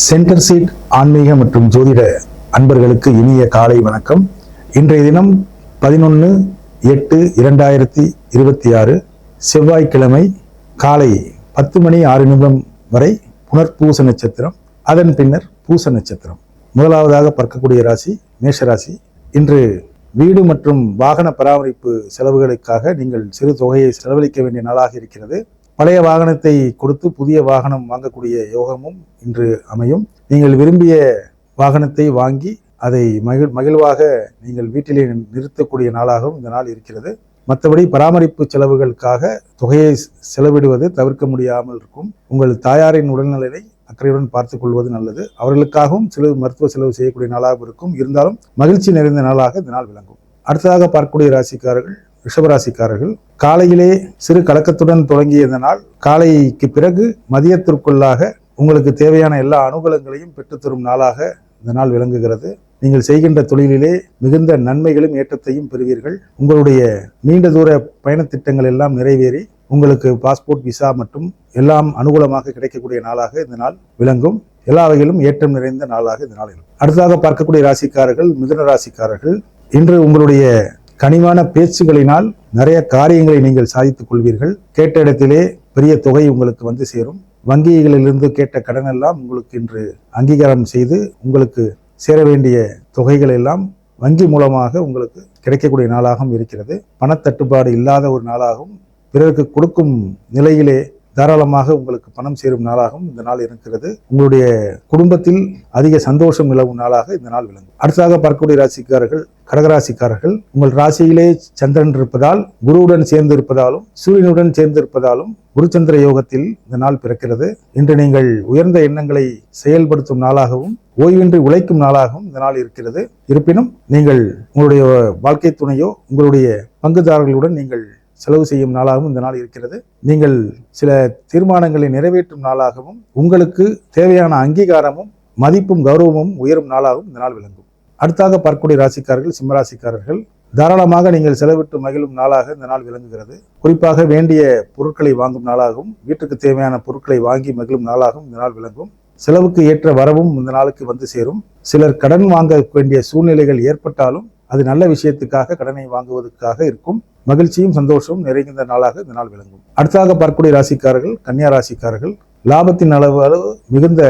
Centre seat ஆன்மீக மற்றும் ஜோதிட அன்பர்களுக்கு இனிய காலை வணக்கம். இன்றைய தினம் 11/8/2026 செவ்வாய்க்கிழமை காலை 10:06 வரை புனர்பூச நட்சத்திரம், அதன் பின்னர் பூச நட்சத்திரம். முதலாவதாக பார்க்கக்கூடிய ராசி மேஷராசி. இன்று வீடு மற்றும் வாகன பராமரிப்பு செலவுகளுக்காக நீங்கள் சிறு தொகையை செலவழிக்க வேண்டிய நாளாக இருக்கிறது. பழைய வாகனத்தை கொடுத்து புதிய வாகனம் வாங்கக்கூடிய யோகமும் இன்று அமையும். நீங்கள் விரும்பிய வாகனத்தை வாங்கி அதை மகிழ்வாக நீங்கள் வீட்டிலே நிறுத்தக்கூடிய நாளாகவும் இந்த நாள் இருக்கிறது. மற்றபடி பராமரிப்பு செலவுகளுக்காக தொகையை செலவிடுவது தவிர்க்க முடியாமல் இருக்கும். உங்கள் தாயாரின் உடல்நிலையை அக்கறையுடன் பார்த்துக் கொள்வது நல்லது. அவர்களுக்காகவும் சில மருத்துவ செலவு செய்யக்கூடிய நாளாக இருக்கும். இருந்தாலும் மகிழ்ச்சி நிறைந்த நாளாக இந்த நாள் விளங்கும். அடுத்ததாக பார்க்கக்கூடிய ராசிக்காரர்கள் ரிஷபராசிக்காரர்கள். காலையிலே சிறு கலக்கத்துடன் தொடங்கிய இந்த நாள் காலைக்கு பிறகு மதியத்திற்குள்ளாக உங்களுக்கு தேவையான எல்லா அனுகூலங்களையும் பெற்றுத்தரும் நாளாக இந்த நாள் விளங்குகிறது. நீங்கள் செய்கின்ற தொழிலிலே மிகுந்த நன்மைகளும் ஏற்றத்தையும் பெறுவீர்கள். உங்களுடைய நீண்ட தூர பயணத் திட்டங்கள் எல்லாம் நிறைவேறி உங்களுக்கு பாஸ்போர்ட், விசா மற்றும் எல்லாம் அனுகூலமாக கிடைக்கக்கூடிய நாளாக இந்த நாள் விளங்கும். எல்லா வகையிலும் ஏற்றம் நிறைந்த நாளாக இந்த நாள் இருக்கும். அடுத்ததாக பார்க்கக்கூடிய ராசிக்காரர்கள் மிதுன ராசிக்காரர்கள். இன்று உங்களுடைய கனிவான பேச்சுகளினால் நிறைய காரியங்களை நீங்கள் சாதித்துக் கொள்வீர்கள். கேட்ட இடத்திலே பெரிய தொகை உங்களுக்கு வந்து சேரும். வங்கிகளிலிருந்து கேட்ட கடன் எல்லாம் உங்களுக்கு இன்று அங்கீகாரம் செய்து உங்களுக்கு சேர வேண்டிய தொகைகள் எல்லாம் வங்கி மூலமாக உங்களுக்கு கிடைக்கக்கூடிய நாளாகவும் இருக்கிறது. பணத்தட்டுப்பாடு இல்லாத ஒரு நாளாகவும் பிறருக்கு கொடுக்கும் நிலையிலே தாராளமாக உங்களுக்கு பணம் சேரும் நாளாகவும் இந்த நாள் இருக்கிறது. உங்களுடைய குடும்பத்தில் அதிக சந்தோஷம் நிலவும் நாளாக இந்த நாள் விளங்கும். அடுத்ததாக பார்க்கக்கூடிய ராசிக்காரர்கள் கடகராசிக்காரர்கள். உங்கள் ராசியிலே சந்திரன் இருப்பதால், குருவுடன் சேர்ந்து இருப்பதாலும், சூரியனுடன் சேர்ந்து இருப்பதாலும் குருச்சந்திர யோகத்தில் இந்த நாள் பிறக்கிறது. இன்று நீங்கள் உயர்ந்த எண்ணங்களை செயல்படுத்தும் நாளாகவும் ஓய்வின்றி உழைக்கும் நாளாகவும் இந்த நாள் இருக்கிறது. இருப்பினும் நீங்கள் உங்களுடைய வாழ்க்கை துணையோ உங்களுடைய பங்குதாரர்களுடன் நீங்கள் செலவு செய்யும் நாளாகவும் இந்த நாள் இருக்கிறது. நீங்கள் சில தீர்மானங்களை நிறைவேற்றும் நாளாகவும் உங்களுக்கு தேவையான அங்கீகாரமும் மதிப்பும் கௌரவமும் உயரும் நாளாகவும் இந்த நாள் விளங்கும். அடுத்தாக பார்க்கக்கூடிய ராசிக்காரர்கள் சிம்மராசிக்காரர்கள். தாராளமாக நீங்கள் செலவிட்டு மகிழும் நாளாக இந்த நாள் விளங்குகிறது. குறிப்பாக வேண்டிய பொருட்களை வாங்கும் நாளாகவும் வீட்டுக்கு தேவையான பொருட்களை வாங்கி மகிழும் நாளாகவும் இந்த நாள் விளங்கும். செலவுக்கு ஏற்ற வரவும் இந்த நாளுக்கு வந்து சேரும். சிலர் கடன் வாங்க வேண்டிய சூழ்நிலைகள் ஏற்பட்டாலும் அது நல்ல விஷயத்துக்காக கடனை வாங்குவதற்காக இருக்கும். மகிழ்ச்சியும் சந்தோஷமும் நிறைந்த நாளாக இந்த நாள் விளங்கும். அடுத்ததாக பார்க்கக்கூடிய ராசிக்காரர்கள் கன்னியா ராசிக்காரர்கள். லாபத்தின் அளவு மிகுந்த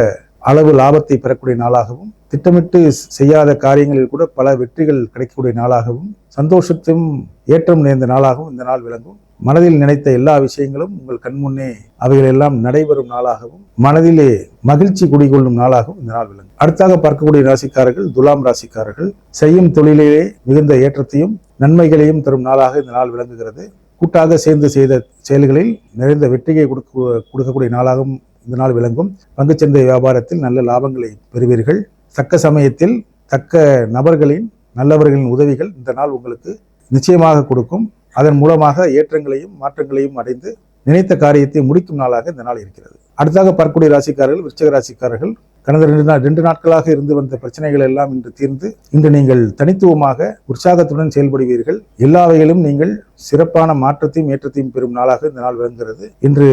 அளவு லாபத்தை பெறக்கூடிய நாளாகவும், திட்டமிட்டு செய்யாத காரியங்களில் கூட பல வெற்றிகள் கிடைக்கக்கூடிய நாளாகவும், சந்தோஷத்தையும் ஏற்றம் நிறைந்த நாளாகவும் இந்த நாள் விளங்கும். மனதில் நினைத்த எல்லா விஷயங்களும் உங்கள் கண்முன்னே அவைகள் எல்லாம் நடைபெறும் நாளாகவும், மனதிலே மகிழ்ச்சி குடிகொள்ளும் நாளாகவும் இந்த நாள் விளங்கும். அடுத்தாக பார்க்கக்கூடிய ராசிக்காரர்கள் துலாம் ராசிக்காரர்கள். செய்யும் தொழிலிலே மிகுந்த ஏற்றத்தையும் நன்மைகளையும் தரும் நாளாக இந்த நாள் விளங்குகிறது. கூட்டாக சேர்ந்து செய்த செயல்களில் நிறைந்த வெற்றியை கொடுக்கக்கூடிய நாளாகவும் இந்த நாள் விளங்கும். பங்குச்சந்தை வியாபாரத்தில் நல்ல லாபங்களை பெறுவீர்கள். தக்க சமயத்தில் தக்க நபர்களின் நல்லவர்களின் உதவிகள் இந்த நாள் உங்களுக்கு நிச்சயமாக கொடுக்கும். அதன் மூலமாக ஏற்றங்களையும் மாற்றங்களையும் அடைந்து நினைத்த காரியத்தை முடிக்கும் நாளாக இந்த நாள் இருக்கிறது. அடுத்தாக பார்க்கக்கூடிய ராசிக்காரர்கள் விருச்சிக ராசிக்காரர்கள். கடந்த 2 நாட்களாக இருந்து வந்த பிரச்சனைகள் எல்லாம் இன்று தீர்ந்து இன்று நீங்கள் தனித்துவமாக உற்சாகத்துடன் செயல்படுவீர்கள். எல்லா வகையிலும் நீங்கள் சிறப்பான மாற்றத்தையும் ஏற்றத்தையும் பெறும் நாளாக இந்த நாள் விளங்குகிறது. இன்று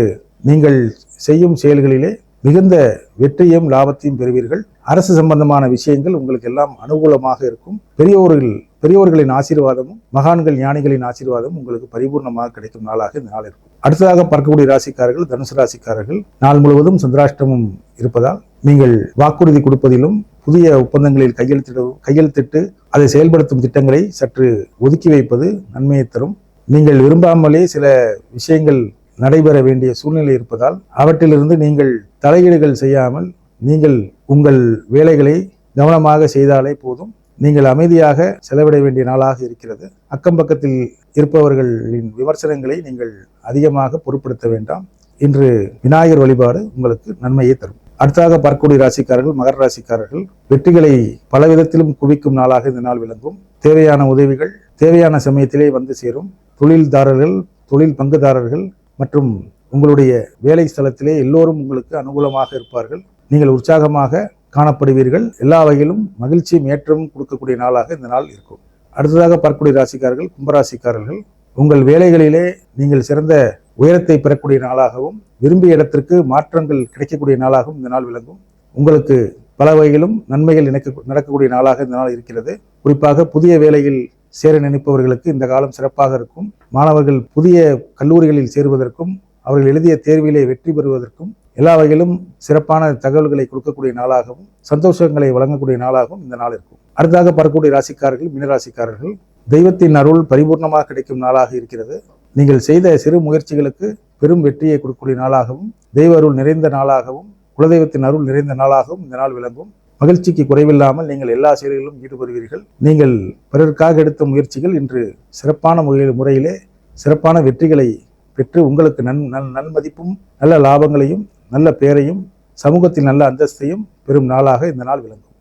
நீங்கள் செய்யும் செயல்களிலே மிகுந்த வெற்றியும் லாபத்தையும் பெறுவீர்கள். அரசு சம்பந்தமான விஷயங்கள் உங்களுக்கு எல்லாம் அனுகூலமாக இருக்கும். பெரியோர்களின் ஆசீர்வாதமும் மகான்கள் ஞானிகளின் ஆசீர்வாதமும் உங்களுக்கு பரிபூர்ணமாக கிடைக்கும் நாளாக இந்த நாள் இருக்கும். அடுத்ததாக பார்க்கக்கூடிய ராசிக்காரர்கள் தனுசு ராசிக்காரர்கள். நாள் முழுவதும் சந்திராஷ்டமம் இருப்பதால் நீங்கள் வாக்குறுதி கொடுப்பதிலும் புதிய ஒப்பந்தங்களில் கையெழுத்திட்டு அதை செயல்படுத்தும் திட்டங்களை சற்று ஒதுக்கி வைப்பது நன்மையை தரும். நீங்கள் விரும்பாமலே சில விஷயங்கள் நடைபெற வேண்டிய சூழ்நிலை இருப்பதால் அவற்றிலிருந்து நீங்கள் தலையீடுகள் செய்யாமல் நீங்கள் உங்கள் வேலைகளை கவனமாக செய்தாலே போதும். நீங்கள் அமைதியாக செலவிட வேண்டிய நாளாக இருக்கிறது. அக்கம் பக்கத்தில் இருப்பவர்களின் விமர்சனங்களை நீங்கள் அதிகமாக பொருட்படுத்த வேண்டாம். இன்று விநாயகர் வழிபாடு உங்களுக்கு நன்மையை தரும். அடுத்ததாக பார்க்கக்கூடிய ராசிக்காரர்கள் மகர ராசிக்காரர்கள். வெற்றிகளை பலவிதத்திலும் குவிக்கும் நாளாக இந்த நாள் விளங்கும். தேவையான உதவிகள் தேவையான சமயத்திலே வந்து சேரும். தொழில்தாரர்கள், தொழில் பங்குதாரர்கள் மற்றும் உங்களுடைய வேலை ஸ்தலத்திலே எல்லோரும் உங்களுக்கு அனுகூலமாக இருப்பார்கள். நீங்கள் உற்சாகமாக காணப்படுவீர்கள். எல்லா வகையிலும் மகிழ்ச்சியும் ஏற்றமும் கொடுக்கக்கூடிய நாளாக இந்த நாள் இருக்கும். அடுத்ததாக பார்க்கக்கூடிய ராசிக்காரர்கள் கும்பராசிக்காரர்கள். உங்கள் வேலைகளிலே நீங்கள் சிறந்த உயரத்தை பெறக்கூடிய நாளாகவும் விரும்பிய இடத்திற்கு மாற்றங்கள் கிடைக்கக்கூடிய நாளாகவும் இந்த நாள் விளங்கும். உங்களுக்கு பல வகையிலும் நன்மைகள் நடக்கக்கூடிய நாளாக இந்த நாள் இருக்கிறது. குறிப்பாக புதிய வேலையில் சேர நினைப்பவர்களுக்கு இந்த காலம் சிறப்பாக இருக்கும். மாணவர்கள் புதிய கல்லூரிகளில் சேருவதற்கும் அவர்கள் எழுதிய தேர்விலே வெற்றி பெறுவதற்கும் எல்லா வகையிலும் சிறப்பான தகவல்களை கொடுக்கக்கூடிய நாளாகவும் சந்தோஷங்களை வழங்கக்கூடிய நாளாகவும் இந்த நாள் இருக்கும். அடுத்ததாக பார்க்கக்கூடிய ராசிக்காரர்கள் மீனராசிக்காரர்கள், தெய்வத்தின் அருள் பரிபூர்ணமாக கிடைக்கும் நாளாக இருக்கிறது. நீங்கள் செய்த சிறு முயற்சிகளுக்கு பெரும் வெற்றியை கொடுக்கக்கூடிய நாளாகவும் தெய்வ அருள் நிறைந்த நாளாகவும் குலதெய்வத்தின் அருள் நிறைந்த நாளாகவும் இந்த நாள் விளங்கும். மகிழ்ச்சிக்கு குறைவில்லாமல் நீங்கள் எல்லா செயல்களிலும் ஈடுபடுவீர்கள். நீங்கள் பிறருக்காக எடுத்த முயற்சிகள் இன்று சிறப்பான முறையிலே சிறப்பான வெற்றிகளை பெற்று உங்களுக்கு நன்மதிப்பும் நல்ல லாபங்களையும் நல்ல பெயரையும் சமூகத்தில் நல்ல அந்தஸ்தையும் பெறும் நாளாக இந்த நாள் விளங்கும்.